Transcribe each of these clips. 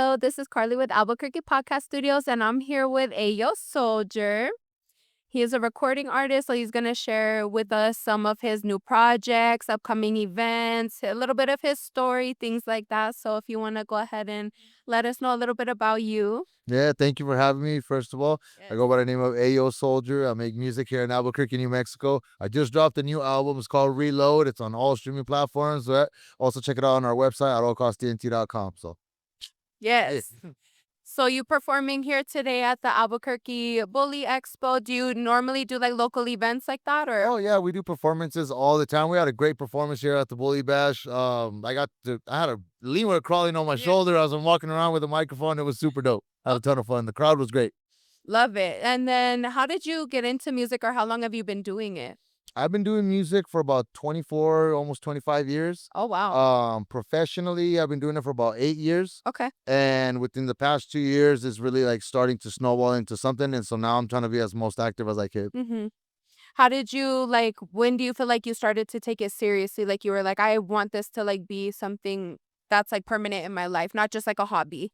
Hello, this is Carly with Albuquerque Podcast Studios, and I'm here with AYO Solider. He is a recording artist, so he's going to share with us some of his new projects, upcoming events, a little bit of his story, things like that. So if you want to go ahead and let us know a little bit about you. Yeah, thank you for having me. First of all, I go by the name of AYO Solider. I make music here in Albuquerque, New Mexico. I just dropped a new album. It's called Reload. It's on all streaming platforms. Also, check it out on our website at allcosttnt.com. So, hey. Yes. So you performing here today at the Albuquerque Bully Expo. Do you normally do like local events like that or? Oh yeah, we do performances all the time. We had a great performance here at the Bully Bash. I had a lemur crawling on my shoulder. I was walking around with a microphone. It was super dope. I had a ton of fun. The crowd was great. Love it. And then how did you get into music or how long have you been doing it? I've been doing music for about 24, almost 25 years. Oh, wow. Professionally, I've been doing it for about 8 years. Okay. And within the past 2 years, it's really like starting to snowball into something. And so now I'm trying to be as most active as I can. Mm-hmm. How did you like, when do you feel like you started to take it seriously? Like you were like, I want this to like be something that's like permanent in my life, not just like a hobby.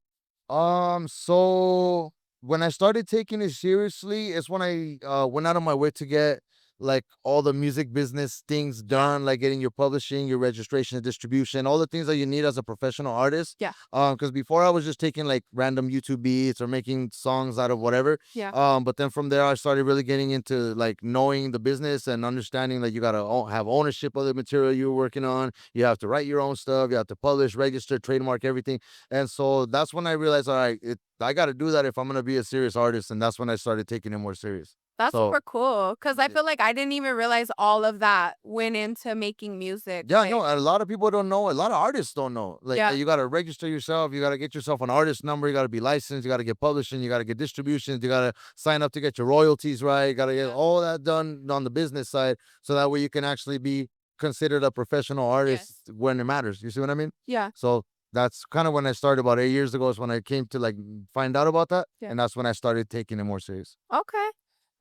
So when I started taking it seriously, it's when I went out of my way to get like all the music business things done, like getting your publishing, your registration and distribution, all the things that you need as a professional artist. Yeah. Because before I was just taking like random YouTube beats or making songs out of whatever. Yeah. But then from there I started really getting into like knowing the business and understanding that you gotta have ownership of the material you're working on. You have to write your own stuff, you have to publish, register, trademark everything. And so that's when I realized, all right, I got to do that if I'm going to be a serious artist. And that's when I started taking it more serious. That's So, super cool. Cause I yeah, feel like I didn't even realize all of that went into making music. yeah, Like, no, a lot of people don't know. A lot of artists don't know. Like, yeah. you got to register yourself. You got to get yourself an artist number. You got to be licensed. You got to get publishing. You got to get distributions. You got to sign up to get your royalties right. You got to get Yeah. all that done on the business side. So that way you can actually be considered a professional artist Yes. when it matters. You see what I mean? Yeah. So that's kind of when I started about 8 years ago is when I came to like find out about that. Yeah. And that's when I started taking it more serious. Okay.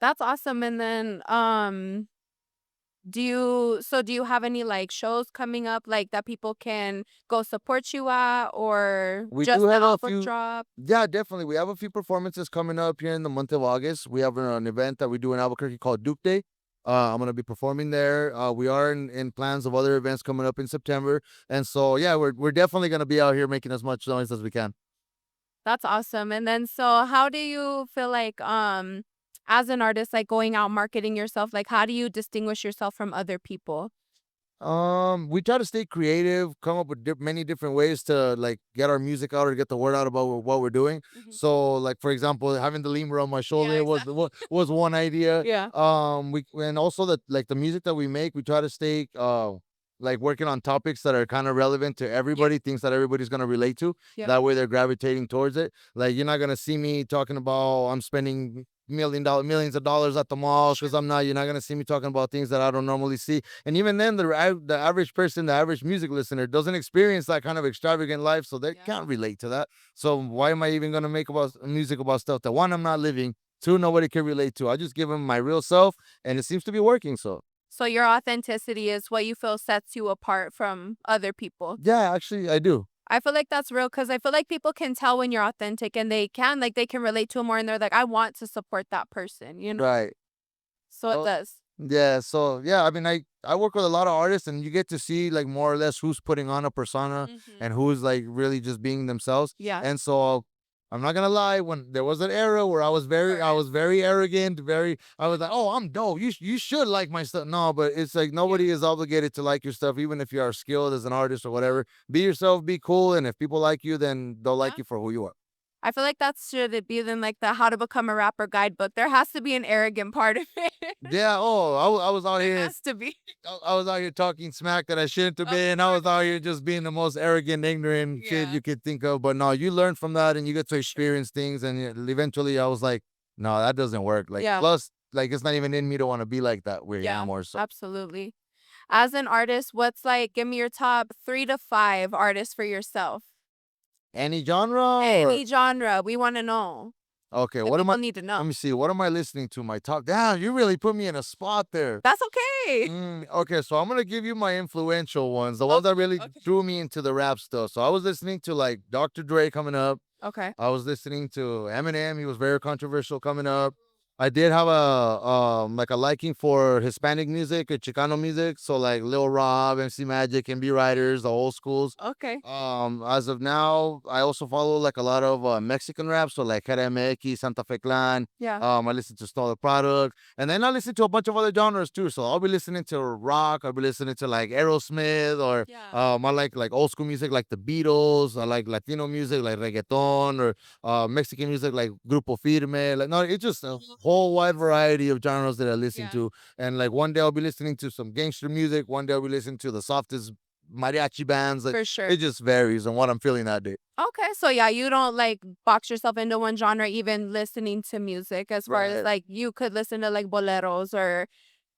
That's awesome. And then, do you have any like shows coming up like that people can go support you at or We do just the have a album few. drop? Yeah, definitely. We have a few performances coming up here in the month of August. We have an event that we do in Albuquerque called Duke Day. I'm gonna be performing there. We are in plans of other events coming up in September, and so yeah, we're definitely gonna be out here making as much noise as we can. That's awesome. And then so how do you feel like as an artist like going out marketing yourself, like how do you distinguish yourself from other people? We try to stay creative, come up with many different ways to like get our music out or get the word out about what we're doing. Mhm. So, like for example, having the lemur on my Yeah, shoulder was exactly. was one idea. Yeah. We and also the music that we make, we try to stay like working on topics that are kind of relevant to Yeah. everybody, things that everybody's gonna relate to. Yep. That way, they're gravitating towards it. Like you're not gonna see me talking about I'm spending millions of dollars at the mall because I'm not. You're not gonna see me talking about things that I don't normally see. And even then, the average person, the average music listener, doesn't experience that kind of extravagant life, so they Yeah. can't relate to that. So why am I even gonna make about music about stuff that one I'm not living, two nobody can relate to? I just give them my real self, and it seems to be working. So So your authenticity is what you feel sets you apart from other people. yeah, actually, I do. I feel like that's real because I feel like people can tell when you're authentic and they can relate to it more and they're like, I want to support that person, you know? Right. So it Oh, does. yeah. So yeah, I mean, I work with a lot of artists, and you get to see like more or less who's putting on a persona Hmm. and who's like really just being themselves. Yeah. And so I'm not gonna lie, when there was an era where I was very arrogant, I was like, oh, I'm dope. You should like my stuff. No, but it's like Yeah. nobody is obligated to like your stuff, even if you are skilled as an artist or whatever. Be yourself, be cool, and if people like you, then they'll like Yeah. you for who you are. I feel like that should it be then like the how to become a rapper guidebook. There has to be an arrogant part of it. Yeah. Oh, I was out There here has to be. I was out here talking smack that I shouldn't have Of been. I was course. out here just being the most arrogant, ignorant kid Yeah. you could think of. But no, you learn from that and you get to True. experience things. And eventually I was like, no, that doesn't work. Like, Yeah. plus, like, it's not even in me to want to be like that where I Yeah. am or so. Absolutely. As an artist, what's like, give me your top 3 to 5 artists for yourself. Any genre or Any genre. We want to know. Okay, that what am I? people need to know. Let me see. What am I listening to? My top. Damn, you really put me in a spot there. That's okay. Okay, so I'm gonna give you my influential ones, the ones Okay, that really okay. drew me into the rap stuff. So I was listening to like Dr. Dre coming up. Okay. I was listening to Eminem. He was very controversial coming up. I did have a like a liking for Hispanic music or Chicano music, so like Lil Rob, MC Magic, MB Riders, the old schools. Okay. As of now, I also follow like a lot of Mexican rap, so like MX, Santa Fe Clan. Yeah. I listen to Snow the Product, and then I listen to a bunch of other genres too. So I'll be listening to rock, I'll be listening to like Aerosmith, or Yeah. I like old school music like the Beatles. I like Latino music like reggaeton, or Mexican music like Grupo Firme. Like no, it's just a whole wide variety of genres that I listen Yeah. to. And like one day I'll be listening to some gangster music, one day I'll be listening to the softest mariachi bands. Like For sure. it just varies on what I'm feeling that day. Okay, so yeah, you don't like box yourself into one genre, even listening to music, as far as Right. like you could listen to like boleros or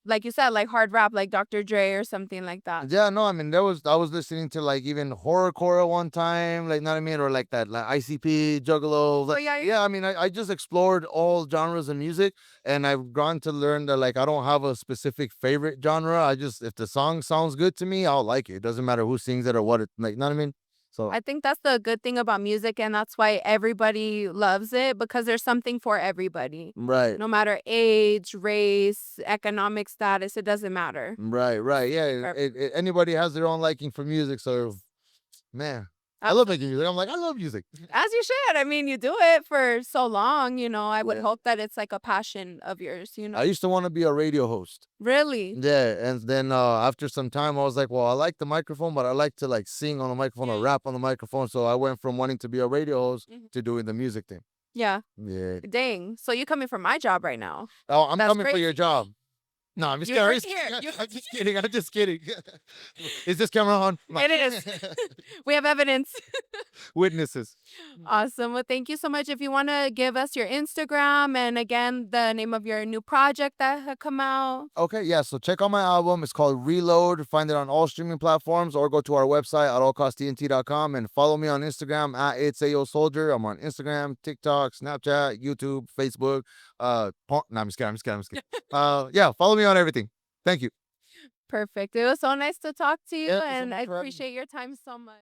like you said, like hard rap, like Dr. Dre or something like that. Yeah, no, I mean I was listening to like even horrorcore at one time, like know what I mean, or like that like ICP, Juggalo. So Like, yeah, yeah, I mean I just explored all genres of music, and I've gone to learn that like I don't have a specific favorite genre. I just if the song sounds good to me, I'll like it. It doesn't matter who sings it or what it like, know what I mean? So I think that's the good thing about music, and that's why everybody loves it because there's something for everybody. right. No matter age, race, economic status, it doesn't matter. Right. Yeah, For- anybody has their own liking for music, so man, I love making music. I'm like, I love music. As you should. I mean, you do it for so long, I would Yeah. hope that it's like a passion of yours. I used to want to be a radio host. Really? Yeah, and then after some time, I was like, well, I like the microphone, but I like to like sing on the microphone or Mm. rap on the microphone. So I went from wanting to be a radio host Mhm. to doing the music thing. Yeah. Yeah. Dang. So you coming for my job right now. Oh, I'm That's coming for your crazy. job. No, I'm just You're right kidding. here. I'm just kidding. I'm just kidding. Is this camera on? It is. We have evidence. Witnesses. Awesome. Well, thank you so much. If you want to give us your Instagram and again the name of your new project that had come out. Okay, yeah. So check out my album. It's called Reload. Find it on all streaming platforms, or go to our website at allcosttnt.com and follow me on Instagram at It's AYO Soldier. I'm on Instagram, TikTok, Snapchat, YouTube, Facebook. No, I'm just kidding. I'm just kidding. I'm just kidding. Yeah, follow me on everything. Thank you. Perfect. It was so nice to talk to you, Yeah, thank you so and much I for having me. appreciate your time so much.